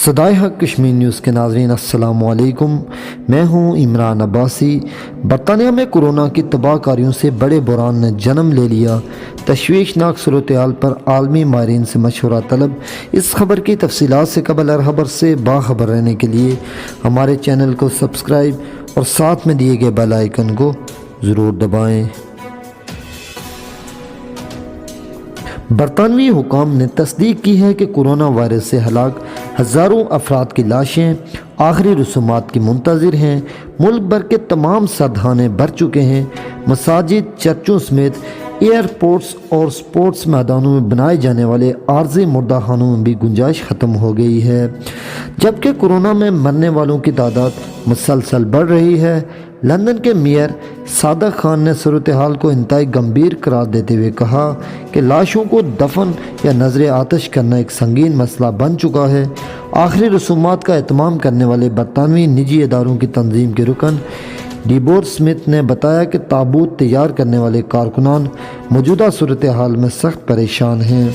صدائے حق کشمیر نیوز کے ناظرین السلام علیکم، میں ہوں عمران عباسی۔ برطانیہ میں کورونا کی تباہ کاریوں سے بڑے بحران نے جنم لے لیا، تشویشناک صورتحال پر عالمی ماہرین سے مشورہ طلب۔ اس خبر کی تفصیلات سے قبل ہر خبر سے باخبر رہنے کے لیے ہمارے چینل کو سبسکرائب اور ساتھ میں دیے گئے بیل آئیکن کو ضرور دبائیں۔ برطانوی حکام نے تصدیق کی ہے کہ کورونا وائرس سے ہلاک ہزاروں افراد کی لاشیں آخری رسومات کی منتظر ہیں۔ ملک بھر کے تمام سردخانے بھر چکے ہیں۔ مساجد، چرچوں سمیت ایئرپورٹس اور سپورٹس میدانوں میں بنائے جانے والے عارضی مردہ خانوں میں بھی گنجائش ختم ہو گئی ہے، جبکہ کورونا میں مرنے والوں کی تعداد مسلسل بڑھ رہی ہے۔ لندن کے میئر صادق خان نے صورتحال کو انتہائی گمبھیر قرار دیتے ہوئے کہا کہ لاشوں کو دفن یا نذر آتش کرنا ایک سنگین مسئلہ بن چکا ہے۔ آخری رسومات کا اہتمام کرنے والے برطانوی نجی اداروں کی تنظیم کے رکن ڈیبور سمتھ نے بتایا کہ تابوت تیار کرنے والے کارکنان موجودہ صورتحال میں سخت پریشان ہیں۔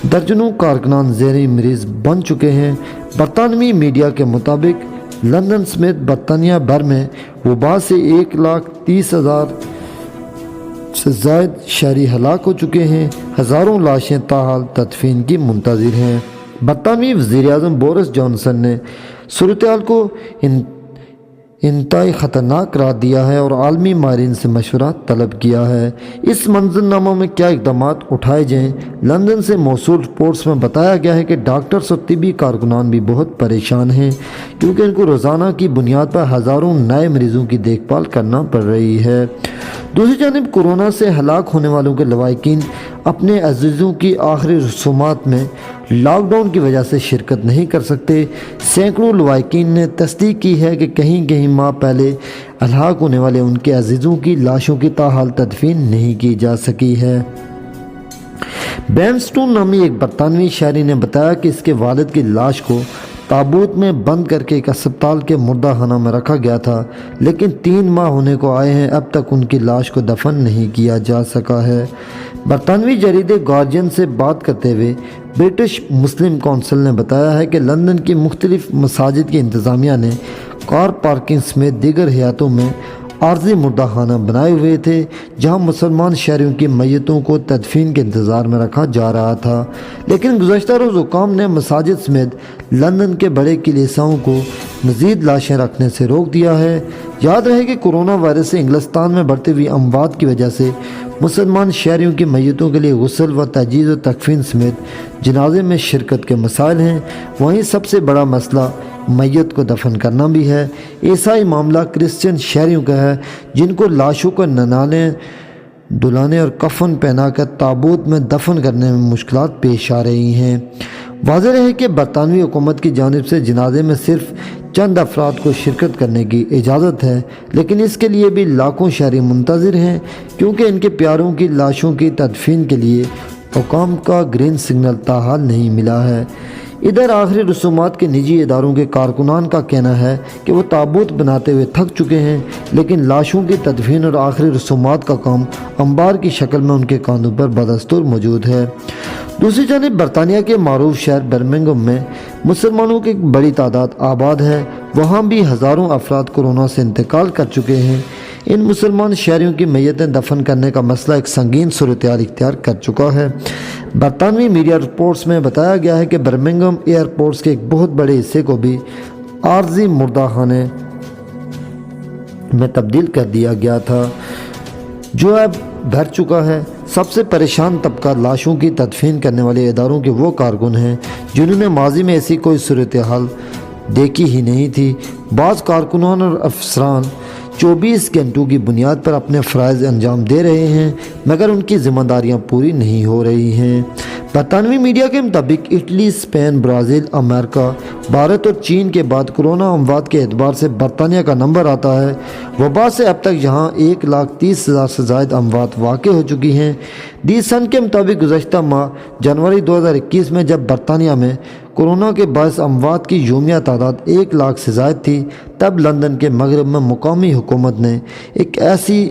درجنوں کارکنان زہری مریض بن چکے ہیں۔ برطانوی میڈیا کے مطابق لندن سمیت برطانیہ بھر میں وبا سے 1,30,000 سے زائد شہری ہلاک ہو چکے ہیں۔ ہزاروں لاشیں تاحال تدفین کی منتظر ہیں۔ برطانوی وزیر اعظم بورس جانسن نے صورتحال کو انتہائی خطرناک قرار دیا ہے اور عالمی ماہرین سے مشورہ طلب کیا ہے۔ اس منظرنامہ میں کیا اقدامات اٹھائے جائیں؟ لندن سے موصول رپورٹس میں بتایا گیا ہے کہ ڈاکٹرز اور طبی کارکنان بھی بہت پریشان ہیں، کیونکہ ان کو روزانہ کی بنیاد پر ہزاروں نئے مریضوں کی دیکھ بھال کرنا پڑ رہی ہے۔ دوسری جانب کورونا سے ہلاک ہونے والوں کے لواحقین اپنے عزیزوں کی آخری رسومات میں لاک ڈاؤن کی وجہ سے شرکت نہیں کر سکتے۔ سینکڑوں لواحقین نے تصدیق کی ہے کہ کہیں ماہ پہلے ہلاک ہونے والے ان کے عزیزوں کی لاشوں کی تاحال تدفین نہیں کی جا سکی ہے۔ بین سٹون نامی ایک برطانوی شہری نے بتایا کہ اس کے والد کی لاش کو تابوت میں بند کر کے ایک اسپتال کے مردہ خانہ میں رکھا گیا تھا، لیکن 3 ماہ ہونے کو آئے ہیں، اب تک ان کی لاش کو دفن نہیں کیا جا سکا ہے۔ برطانوی جریدے گارجین سے بات کرتے ہوئے برٹش مسلم کونسل نے بتایا ہے کہ لندن کی مختلف مساجد کی انتظامیہ نے کار پارکنگ سمیت دیگر حیاتوں میں عارضی مردہ خانہ بنائے ہوئے تھے، جہاں مسلمان شہریوں کی میتوں کو تدفین کے انتظار میں رکھا جا رہا تھا، لیکن گزشتہ روز حکام نے مساجد سمیت لندن کے بڑے کلیساؤں کو مزید لاشیں رکھنے سے روک دیا ہے۔ یاد رہے کہ کورونا وائرس سے انگلستان میں بڑھتی ہوئی اموات کی وجہ سے مسلمان شہریوں کی میتوں کے لیے غسل و تجہیز و تکفین سمیت جنازے میں شرکت کے مسائل ہیں۔ وہیں سب سے بڑا مسئلہ میت کو دفن کرنا بھی ہے۔ ایسا ہی معاملہ کرسچن شہریوں کا ہے، جن کو لاشوں کو ننانے، دلانے اور کفن پہنا کر تابوت میں دفن کرنے میں مشکلات پیش آ رہی ہیں۔ واضح رہے کہ برطانوی حکومت کی جانب سے جنازے میں صرف چند افراد کو شرکت کرنے کی اجازت ہے، لیکن اس کے لیے بھی لاکھوں شہری منتظر ہیں، کیونکہ ان کے پیاروں کی لاشوں کی تدفین کے لیے حکام کا گرین سگنل تاحال نہیں ملا ہے۔ ادھر آخری رسومات کے نجی اداروں کے کارکنان کا کہنا ہے کہ وہ تابوت بناتے ہوئے تھک چکے ہیں، لیکن لاشوں کی تدفین اور آخری رسومات کا کام انبار کی شکل میں ان کے کاندھوں پر بدستور موجود ہے۔ دوسری جانب برطانیہ کے معروف شہر برمنگھم میں مسلمانوں کی ایک بڑی تعداد آباد ہے۔ وہاں بھی ہزاروں افراد کورونا سے انتقال کر چکے ہیں۔ ان مسلمان شہریوں کی میتیں دفن کرنے کا مسئلہ ایک سنگین صورتحال اختیار کر چکا ہے۔ برطانوی میڈیا رپورٹس میں بتایا گیا ہے کہ برمنگھم ایئرپورٹس کے ایک بہت بڑے حصے کو بھی عارضی مردہ خانے میں تبدیل کر دیا گیا تھا، جو اب بھر چکا ہے۔ سب سے پریشان طبقہ لاشوں کی تدفین کرنے والے اداروں کے وہ کارکن ہیں جنہوں نے ماضی میں ایسی کوئی صورتحال دیکھی ہی نہیں تھی۔ بعض کارکنان اور افسران 24 گھنٹوں کی بنیاد پر اپنے فرائض انجام دے رہے ہیں، مگر ان کی ذمہ داریاں پوری نہیں ہو رہی ہیں۔ برطانوی میڈیا کے مطابق اٹلی، اسپین، برازیل، امریکہ، بھارت اور چین کے بعد کورونا اموات کے اعتبار سے برطانیہ کا نمبر آتا ہے۔ وبا سے اب تک یہاں 1,30,000 سے زائد اموات واقع ہو چکی ہیں۔ دی سن کے مطابق گزشتہ ماہ جنوری 2021 میں جب برطانیہ میں کورونا کے باعث اموات کی یومیہ تعداد 1 لاکھ سے زائد تھی، تب لندن کے مغرب میں مقامی حکومت نے ایک ایسی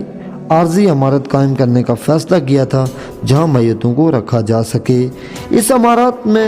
عارضی عمارت قائم کرنے کا فیصلہ کیا تھا جہاں میتوں کو رکھا جا سکے۔ اس عمارت میں